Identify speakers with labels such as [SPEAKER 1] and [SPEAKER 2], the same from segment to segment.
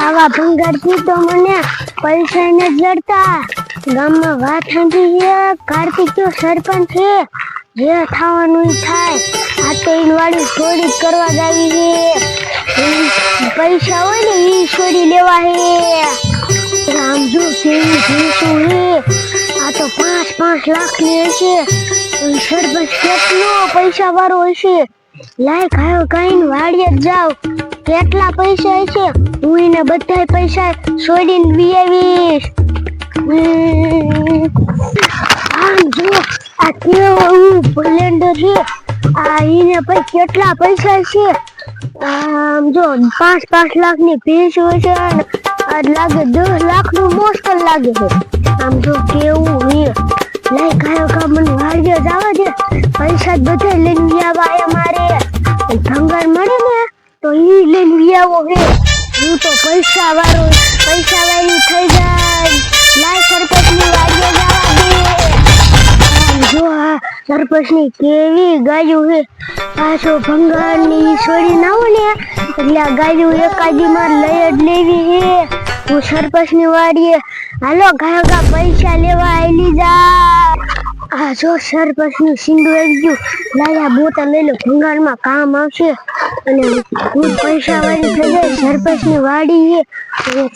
[SPEAKER 1] આવા ભંગારથી તો મને પૈસા ન જડતા. ગામમાં વાત સાંભળી છે, કાર્તિક તો સરપંચ છે, જે થવાનું ઈ થાય. આ તો ઈન વાળી ચોરી કરવા જાવી છે. પૈસા હોય ને ઈ ચોરી લેવા હે. આમ જો કેવી ભેંસું હે, આ તો 5-5 લાખની હશે. સરપંચ કેટલો પૈસા વાળો હશે. લાય ખાયો કઈ વાડીએ જાવ, કેટલા પૈસા હશે હું એને બધા પૈસા છોડીને વી આવીશ. આમ જો આ કેવું બ્લેન્ડર છે, આ એને પછી કેટલા પૈસા છે. આમ જો 5-5 લાખની ભેંસ હશે, આ લાગે 10 લાખનું મુશ્કેલ લાગે છે. આમ જો કેવું હે. લાય ખાયો કા મને વાડીએ જવા દે, પૈસા બધા લઈને આવ્યા મારે. ભંગાર મળે ને તો ઈ લઈને આવો હે. હું તો પૈસા વાળી થઈ જાય. લાય સરપંચની વાડીએ જવા દે. જો આ સરપંચની કેવી ગાયું હે. પાછો ભંગારની છોડી ના હોય ને એટલે આ ગાયું એકાદીમાં લઈ જ લેવી હે. હું સરપંચની વાડીએ હાલો ગાયો પૈસા લેવા આલી જા. આ જો સરપંચનું સિંધુ આવી ગયું. લાયા બોતલ લઈ લો, ભંગારમાં કામ આવશે. અને હું પૈસા વાળી થઈ જાય. સરપંચની વાડી છે,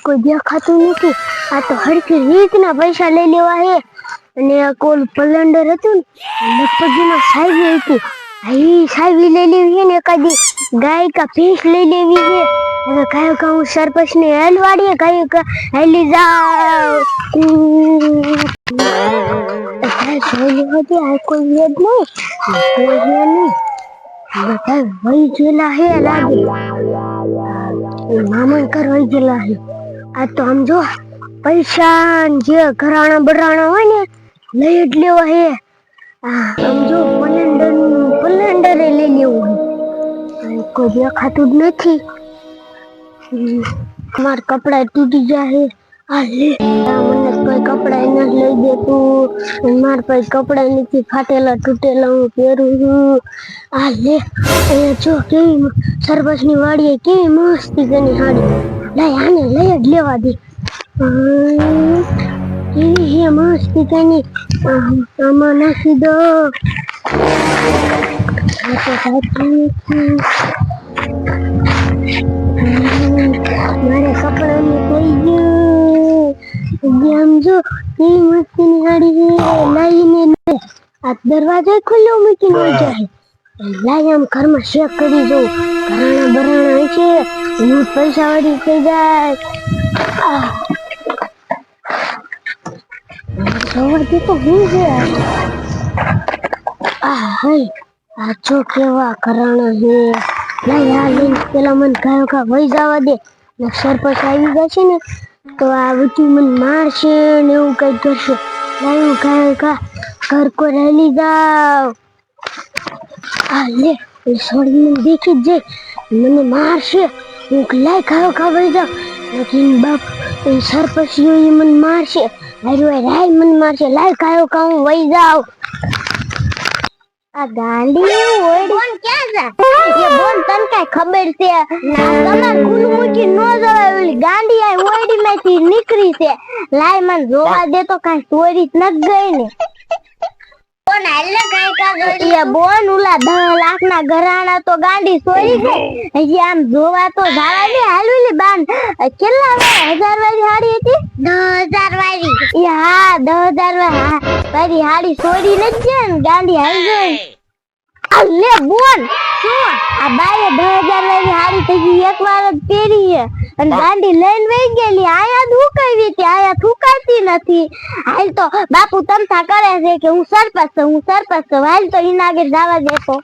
[SPEAKER 1] કોઈ દેખાતું નથી. આ તો હરખી રીતના પૈસા લઈ લેવા હે. અને આ કોલ પલંડર હતું ને લગભગ સાહેબી હતી, ઈ સાહેબી લઈ લેવી છે ને એકાદી ગાય કા ભેંસ લઈ લેવી છે. હવે કયો કા હું સરપંચને હેલ વાડીએ કયો કા હેલી જાવ. જોઈ હતી આ કોઈ યાદ નહીં બધા વહી ગયેલા હે લાગે. મામન કર વહી ગયેલા હે. આ તો આમ જો પૈસા જે ઘરાણા બરાણા હોય ને લઈ જ લેવા હે. આમ જો પલંડરે લઈ લેવું હે. કોઈ દેખાતું જ નથી. મારા કપડા તૂટી જાય. આ લે મને કોઈ કપડા ન લઈ દેતું. મારા પાસે કપડા નથી, ફાટેલા તૂટેલા હું પહેરું છું. આ લે જો કેવી સરપંચની વાડીએ કેવી મસ્તી ગની હાડી. લાય આને લઈ જ લેવા દે. કેવી હે મસ્તી ગની. આમાં નાખી દો. મારે કપડાનું થઈ ગયું. આમ જો કેવી મસ્તીની ગાડી છે. લઈને આ દરવાજો ખુલ્લો મૂકીને જાય. લાય આમ ઘરમાં ચેક કરી જોઉં, ઘરાણા બરાણા છે. હું પૈસા વાળી થઈ જાય. સવારથી તો હું છે. આ જો કેવા ઘરાણા છે. લાય આ લઈને પેલા મને ગાયો કા વહી જવા દે. સરપંચ આવી જશે ને તો આ બધું મને મારશે ને એવું કઈ કરશે. લાય હું ગાયો કા ઘર કો રહેલી જાવ. આ લે છોડી મને દેખી જ જાય, મને મારશે. હું લાય ગાયો કા વહી જાવ. લેકિન બાપ સરપંચ મને મારશે. રાય મને મારશે. લાય ગાયો કા હું વહી જાવ. આ ગાંડી ઓડી ક્યાં જા? એ બોલ તને કઈ ખબર છે? તમાર ખુલ્લું મૂકી નો જવાય. ઓલી ગાંડી આ ઓડી માંથી નીકળી છે. લાય મને જોવા દે તો કઈ ચોરી જ ન ગઈ ને. કોણ હાલે કઈ કા ગઈ? એ બોન ઓલા 10 લાખના ઘરાણા તો ગાંડી ચોરી ગઈ. હજી આમ જોવા તો જાવા દે. હાલુલી બાન કેટલા 1000 વાળી હાડી હતી? 10000 વાળી. એ હા 10000 વાળી હાડી ચોરી ન જ ને ગાંડી હાલ ગઈ. લે બોન શું આ બાએ 10000 વાળી હાડી થઈ એકવાર જ પહેરી છે અને ગાંડી લઈને વઈ ગયેલી. આયા દુકાવી હતી, આયા થુકાતી નથી. હાલ તો બાપુ તમથા કરે છે કે હું સરપંચ છું. હાલ તો ઈના આગળ જવા દેતો.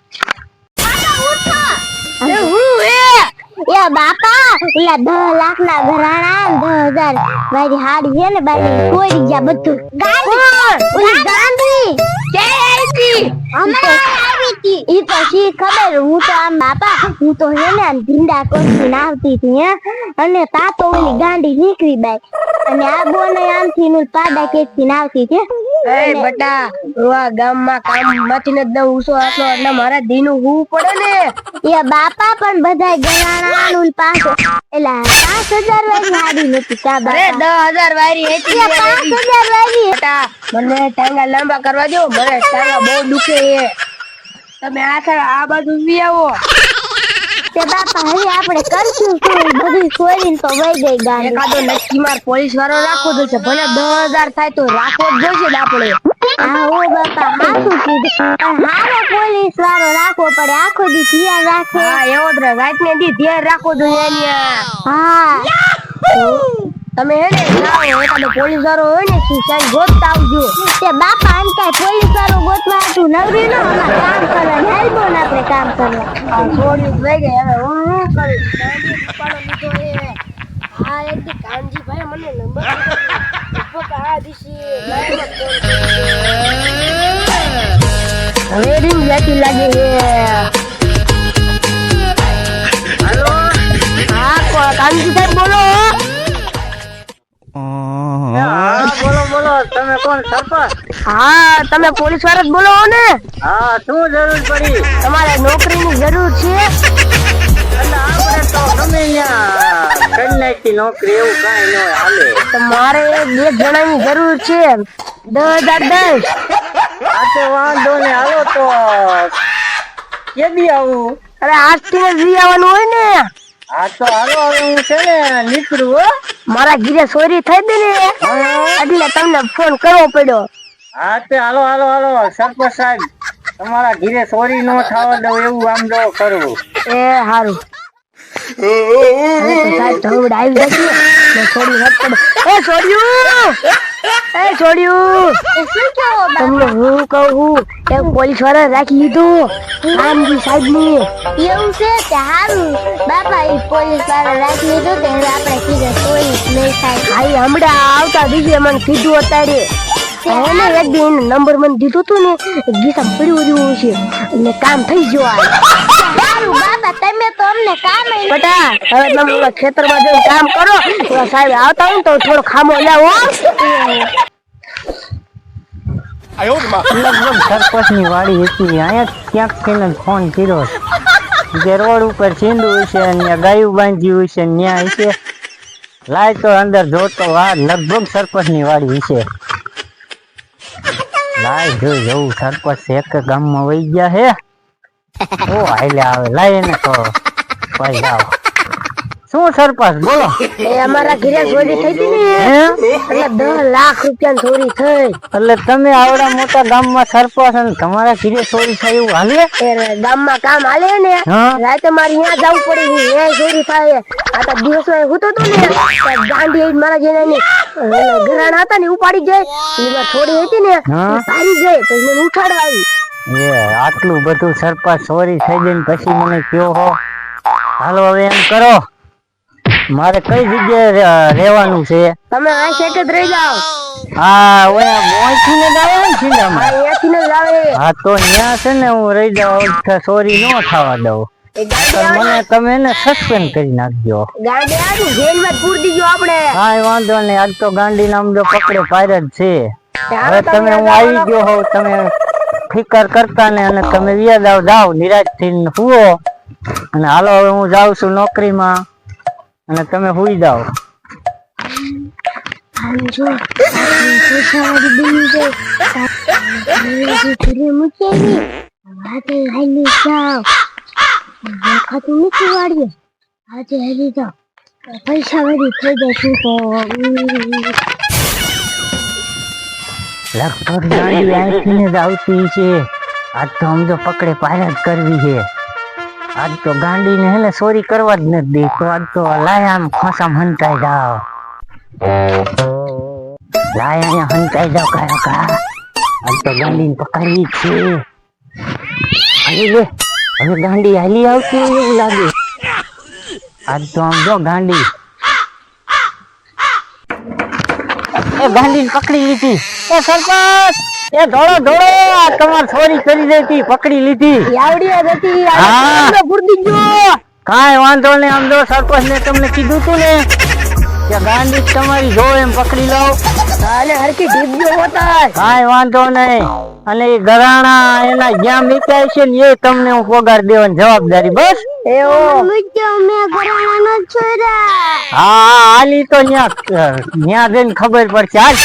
[SPEAKER 1] એ બાપા ઓલા 10 લાખના ઘરાણા 10000 વાળી હાડી છે ને બાઈ ચોરી ગયા બધું. ગાંડી ઈ તો શી ખબર. હું તો આમ બાપા હું તો હે ને ભીંડા કોસી આવતી હતી અને તા તો ઓલી ગાંડી નીકળી બાઈ અને આ બોને આમથી પાડા કેસી આવતી છે. એ બટા આ ગામમાં કામમાંથી ને દઉં ઉસો આટલો એટલે મારા દીનું હું પડે ને એ બાપા પણ બધાય ગણાણા નું પાછો એલા 5000 વાળી હાડી નથી કા અરે 10000 વાળી હતી 5000 વાળી બટા મને ટાંગા લાંબા કરવા દો મને ટાંગા બહુ દુખે છે તમે આ બાજુ વી આવો તે બાપા હવે આપણે કરશું શું બધી છોરીને તો વઈ ગઈ ગાડી એકાદો નક્કી માર પોલીસ વાળો રાખવો જોઈશે ભલે 10000 થાય તો રાખવો જ જોઈશે ને આપણે હા ઓ બાપા હાચું કીધું પણ હારો પોલીસ વાળો રાખવો પડે આખો દી ધ્યાન રાખે હા એવો જ રાત ને દી ધ્યાન રાખવો જોઈએ અહીંયા હા તમે હે ને જાઓ એકાદો પોલીસ વાળો હોય ને શું ગોતતા આવજો તે બાપા આમ કાઈ પોલીસ વાળો ગોતવા તું નવરી ન અમાર કામ કરવા હેલ્પો ને આપણે કામ કરવા આ છોડી લઈ ગઈ હવે હું કરી કાંજી ઉપાડો લીધો એ હા એક કાંજી ભાઈ મને નંબર દીધો આ દીશી હવે રીંગ લેતી લાગે છે હાલો હા કાંજી સાહેબ બોલો
[SPEAKER 2] બોલો તમે કોણ સરપંચ
[SPEAKER 1] હા તમે પોલીસ વાળા જ બોલો ને
[SPEAKER 2] હા શું જરૂર પડી
[SPEAKER 1] તમારે નોકરીની જરૂર છે
[SPEAKER 2] એટલે આપણે તો ગમે ત્યાં કરી નાખી નોકરી એવું કાંઈ ન હોય હાલે
[SPEAKER 1] તમારે એક જણાની જરૂર છે 10010
[SPEAKER 2] આ તો વાંધો ને હાલો તો કેદી આવું
[SPEAKER 1] અરે આજથી જ આવવાનું હોય ને
[SPEAKER 2] હા તો હાલો હવે હું છે ને નીકળું હો
[SPEAKER 1] મારા ઘીરે ચોરી થઈ ગઈ ને એટલે તમને ફોન કરવો પડ્યો
[SPEAKER 2] હા તે હાલો સરપંચ સાહેબ તમારા ઘીરે ચોરી ન થવા દઉં એવું આમ જો કરવું
[SPEAKER 1] એ હારું સાહેબ ધવડ આવી જશે ને છોડી વાત પડે એ છોડ્યું તમને હું કહું એક પોલીસ વાળા રાખી લીધું રામજી સાહેબ ની એવું છે કે હારું બાપા એ પોલીસ વાળા રાખી લીધું તો હવે આપણે કીધું ચોરી નહીં થાય ભાઈ હમણાં આવતા દિવસે મને કીધું અત્યારે એને એક દિન નંબર મને દીધું હતું ને ગીસા પડ્યું રહ્યું છે એટલે કામ થઈ ગયું સારું બાપા તમે તો અમને કામ બટા હવે તમે ખેતરમાં જઈને કામ કરો સાહેબ આવતા હોય તો થોડો ખામો લાવો
[SPEAKER 2] લગભગ સરપંચ ની વાડી હતી અહીંયા ક્યાંક થઈને ફોન કર્યો જે રોડ ઉપર સીંડું છે અને ગાયું બાંધ્યું છે ન્યા છે લાય તો અંદર જોતો વાર લગભગ સરપંચ ની વાડી છે લાય જોઈ જવું સરપંચ એક ગામમાં વહી ગયા હે ઓ હાલે આવે લાય એને તો ભાઈ જાવ શું સરપંચ બોલો
[SPEAKER 1] એ અમારા ઘરે ચોરી થઈ હતી ને એટલે 10 લાખ રૂપિયા ચોરી થઈ
[SPEAKER 2] એટલે તમે આવડા મોટા ગામમાં સરપંચ અને તમારા ઘરે ચોરી થાય એવું હાલે
[SPEAKER 1] ગામમાં કામ હાલે ને રાતે મારે અહીંયા જવું પડે છે એ ચોરી થાય આ તો દિવસમાં હું તો ને ગાંધી મારા જેને ઘરાણા હતા ને ઉપાડી જાય એમાં થોડી હતી ને સારી ગઈ પછી મને ઉઠાડવા આવી
[SPEAKER 2] એ આટલું બધું સરપંચ ચોરી થઈ ગઈ ને પછી મને કયો હો હાલો હવે એમ કરો મારે કઈ જગ્યાએ રહેવાનું છે
[SPEAKER 1] તમે આ સેટ જ રહી જાઓ
[SPEAKER 2] હા ઓયા મોઈથી ને આવે ને છીંડામાં
[SPEAKER 1] અહીંયાથી ને જ આવે
[SPEAKER 2] હા તો ન્યા છે ને હું રહી જાઉં ચોરી ન થવા દઉં મને તમે એને સસ્પેન્ડ કરી નાખજો
[SPEAKER 1] ગાડી આવી જેલમાં પૂર દીજો આપણે
[SPEAKER 2] હા વાંધો નહીં આજ તો ગાંડી નામ જો પકડે પાયર જ છે હવે તમે હું આવી ગયો હોઉં તમે ફિકર કરતા ને અને તમે વ્યાજ જાઓ નિરાશ થઈને હુઓ અને હાલો હવે હું જાઉં છું નોકરીમાં અને તમે હુઈ જાઓ
[SPEAKER 1] પૈસા વળી થઈ જશું તો
[SPEAKER 2] લગભગ ગાડી આંખીને જ આવતી છે આજ તો સમજો પકડે પાયર જ કરવી છે આજ તો ગાંડીને હેને ચોરી કરવા જ નથી દે તો આજ તો લાય આમ ખોસામ હંતાઈ જાવ લાય અહીંયા હંતાઈ જાવ કાકા આજ તો ગાંડીને પકડવી છે અરે લે હવે ગાંડી હાલી આવતી એવું લાગે આજ તો આમ જો ગાંડી એ ગાંડીને પકડી લીધી એ સરપંચ એ ધોળો આ તમાર ચોરી કરી દેતી પકડી લીધી
[SPEAKER 1] આવડી હતી
[SPEAKER 2] હા
[SPEAKER 1] પૂરતી ગયો
[SPEAKER 2] કાંઈ વાંધો નહીં આમ જો સરપંચ ને તમને કીધું તું ને કે ગાંડી તમારી જો એમ પકડી લો
[SPEAKER 1] આને હરકી ઢીબજો હોતા
[SPEAKER 2] કાંઈ વાંધો નહીં. અને એ ગરાણા એના જ્યાં મીકાય છે ને એ તમને હું પગાર દેવાની જવાબદારી. બસ
[SPEAKER 1] એવો મુજ્જો મે ઘરાણા ન છોડ્યા.
[SPEAKER 2] હા હાલી તો ન્યા જઈને ખબર પડશે. હાલ